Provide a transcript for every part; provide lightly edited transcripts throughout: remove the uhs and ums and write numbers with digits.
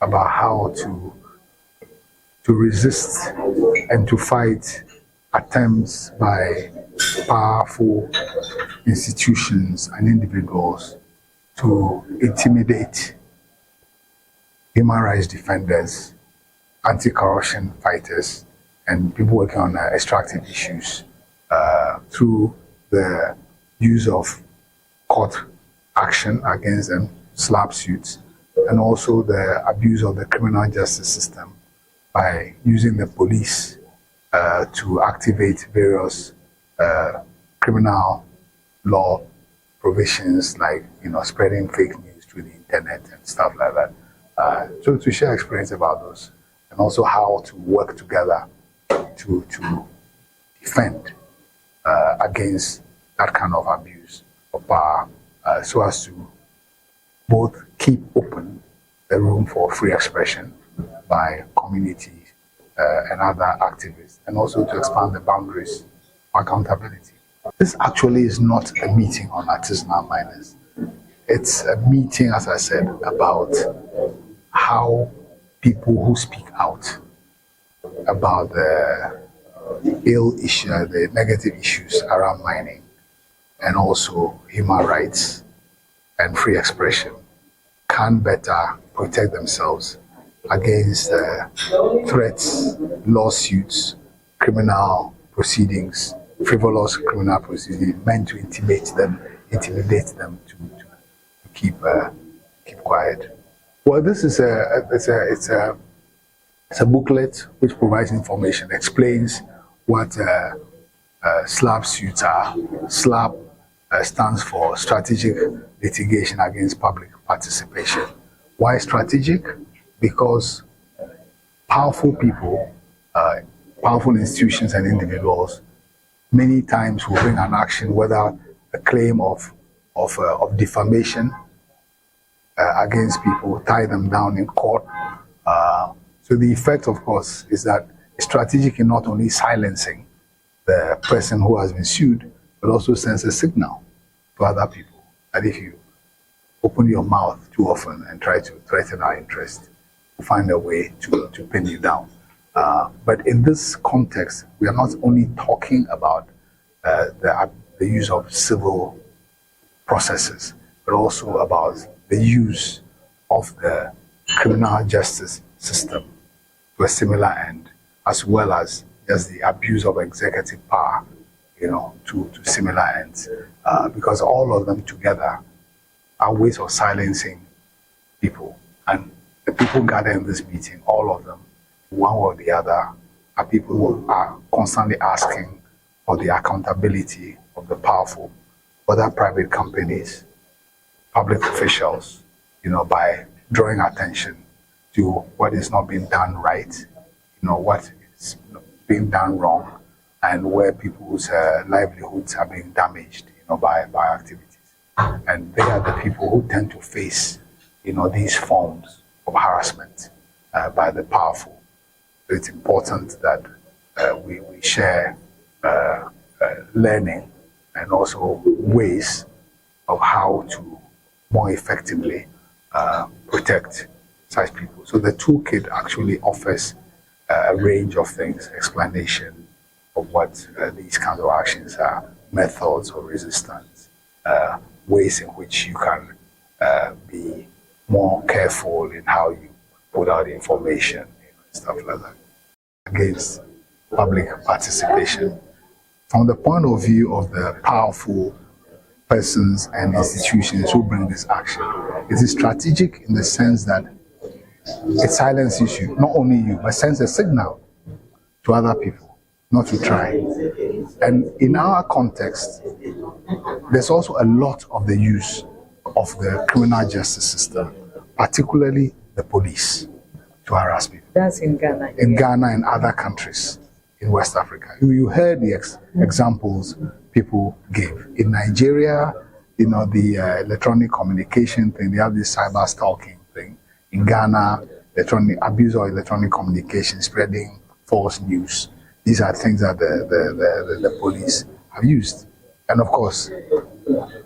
about how to resist and to fight attempts by powerful institutions and individuals to intimidate human rights defenders, anti-corruption fighters, and people working on extractive issues through the use of court action against them, SLAPP suits, and also the abuse of the criminal justice system by using the police to activate various criminal law provisions, like spreading fake news through the internet and stuff like that. So to share experience about those, and also how to work together to defend against that kind of abuse of power, so as to both keep open the room for free expression by communities and other activists, and also to expand the boundaries of accountability. This actually is not a meeting on artisanal miners. It's a meeting, as I said, about how people who speak out about the ill issue, the negative issues around mining, and also human rights and free expression, can better protect themselves against threats, lawsuits, criminal proceedings, frivolous criminal proceedings meant to intimidate them to keep quiet. Well, this is it's a booklet which provides information, explains what SLAPP suits are. SLAPP stands for Strategic Litigation Against Public Participation. Why strategic? Because powerful people, powerful institutions and individuals many times will bring an action, whether a claim of defamation against people, tie them down in court. So the effect, of course, is that it's strategic in not only silencing the person who has been sued, but also sends a signal to other people that if you open your mouth too often and try to threaten our interest, we'll find a way to pin you down. But in this context, we are not only talking about the use of civil processes, but also about the use of the criminal justice system to a similar end, as well as just the abuse of executive power, to similar ends, because all of them together are ways of silencing people. And the people gathered in this meeting, all of them, one or the other, are people who are constantly asking for the accountability of the powerful, whether private companies, public officials, by drawing attention to what is not being done right, what is being done wrong, and where people's livelihoods are being damaged, by activities. And they are the people who tend to face, these forms of harassment by the powerful. So it's important that we share learning and also ways of how to more effectively protect such people. So the toolkit actually offers a range of things, explanation of what these kinds of actions are, methods of resistance, ways in which you can be more careful in how you put out information, and stuff like that, against public participation. From the point of view of the powerful persons and institutions who bring this action, it is strategic in the sense that it silences you, not only you, but sends a signal to other people not to try. And in our context, there's also a lot of the use of the criminal justice system, particularly the police, to harass people. That's in Ghana. In Ghana and other countries in West Africa. You heard the examples people gave. In Nigeria, the electronic communication thing, they have this cyber stalking thing. In Ghana, abuse of electronic communication, spreading false news. These are things that the police have used. And of course,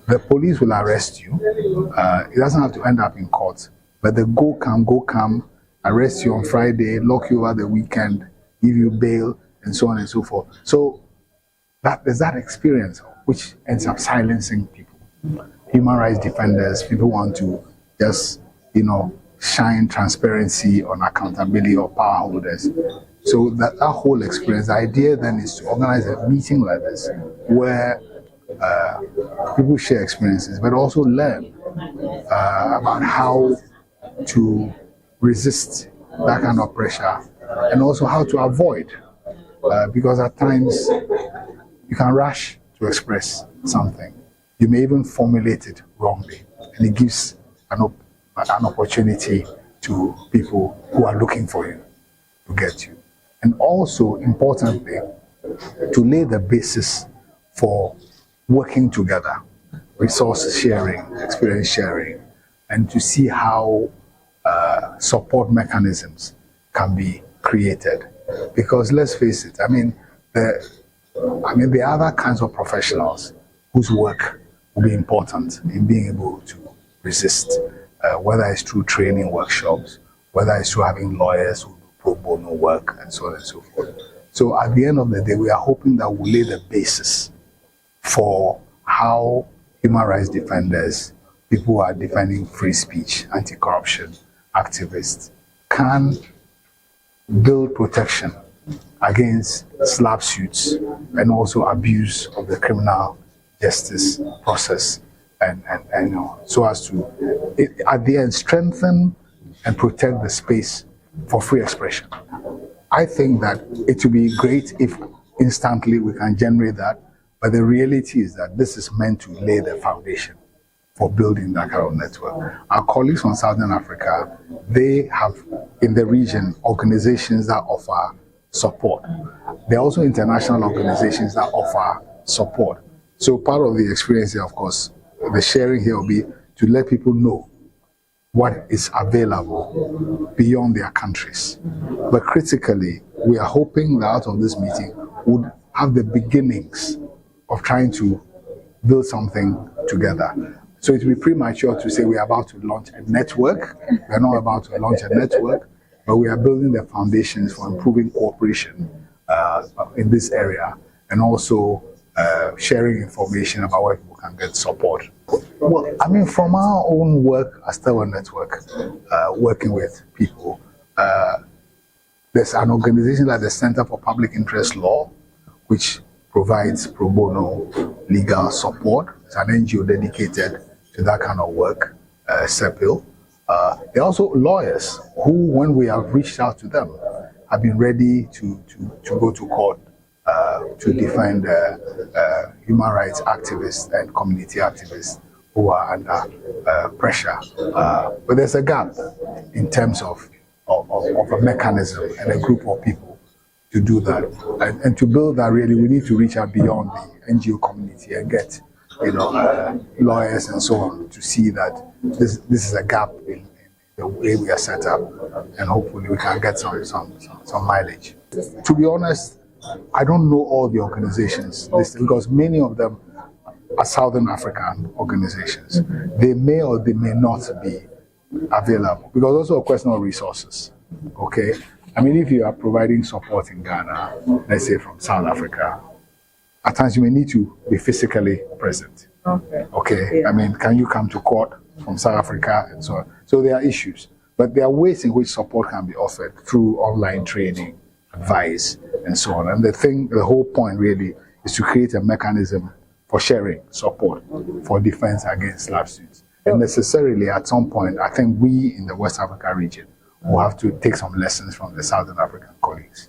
the police will arrest you. It doesn't have to end up in court, but the go come arrest you on Friday, lock you over the weekend, give you bail, and so on and so forth. So there's that experience which ends up silencing people. Human rights defenders, people want to just, shine transparency on accountability of power holders. So that whole experience, the idea then is to organize a meeting like this where people share experiences, but also learn about how to resist that kind of pressure and also how to avoid, because at times you can rush to express something. You may even formulate it wrongly, and it gives an opportunity to people who are looking for you to get you. And also, importantly, to lay the basis for working together, resource sharing, experience sharing, and to see how support mechanisms can be created. Because let's face it, there are other kinds of professionals whose work will be important in being able to resist, whether it's through training workshops, whether it's through having lawyers who do pro bono work, and so on and so forth. So at the end of the day, we are hoping that we'll lay the basis for how human rights defenders, people who are defending free speech, anti-corruption activists, can build protection against slap suits and also abuse of the criminal justice process, and so as to, at the end, strengthen and protect the space for free expression. I think that it would be great if instantly we can generate that, but the reality is that this is meant to lay the foundation for building that kind of network. Our colleagues from Southern Africa, they have in the region organizations that offer support. There are also international organizations that offer support. So part of the experience here, of course, the sharing here will be to let people know what is available beyond their countries. But critically, we are hoping that out of this meeting would have the beginnings of trying to build something together. So it would be premature to say we are about to launch a network. We are not about to launch a network, but we are building the foundations for improving cooperation in this area, and also sharing information about where people can get support. Well, from our own work as Tewa Network, working with people, there's an organization like the Center for Public Interest Law, which provides pro bono legal support. It's an NGO dedicated to that kind of work, CEPIL. There are also lawyers who, when we have reached out to them, have been ready to go to court to defend human rights activists and community activists who are under pressure. But there's a gap in terms of a mechanism and a group of people to do that. And to build that, really, we need to reach out beyond the NGO community and get lawyers and so on to see that this is a gap in the way we are set up, and hopefully we can get some mileage. To be honest, I don't know all the organizations listed because many of them are Southern African organizations. They may or they may not be available because also a question of resources. Okay, if you are providing support in Ghana, let's say from South Africa, at times you may need to be physically present. Okay. Yeah. Can you come to court from South Africa and so on? So there are issues, but there are ways in which support can be offered through online training, advice, and so on. And the whole point really is to create a mechanism for sharing support for defense against slap suits. And necessarily at some point, I think we in the West Africa region will have to take some lessons from the Southern African colleagues.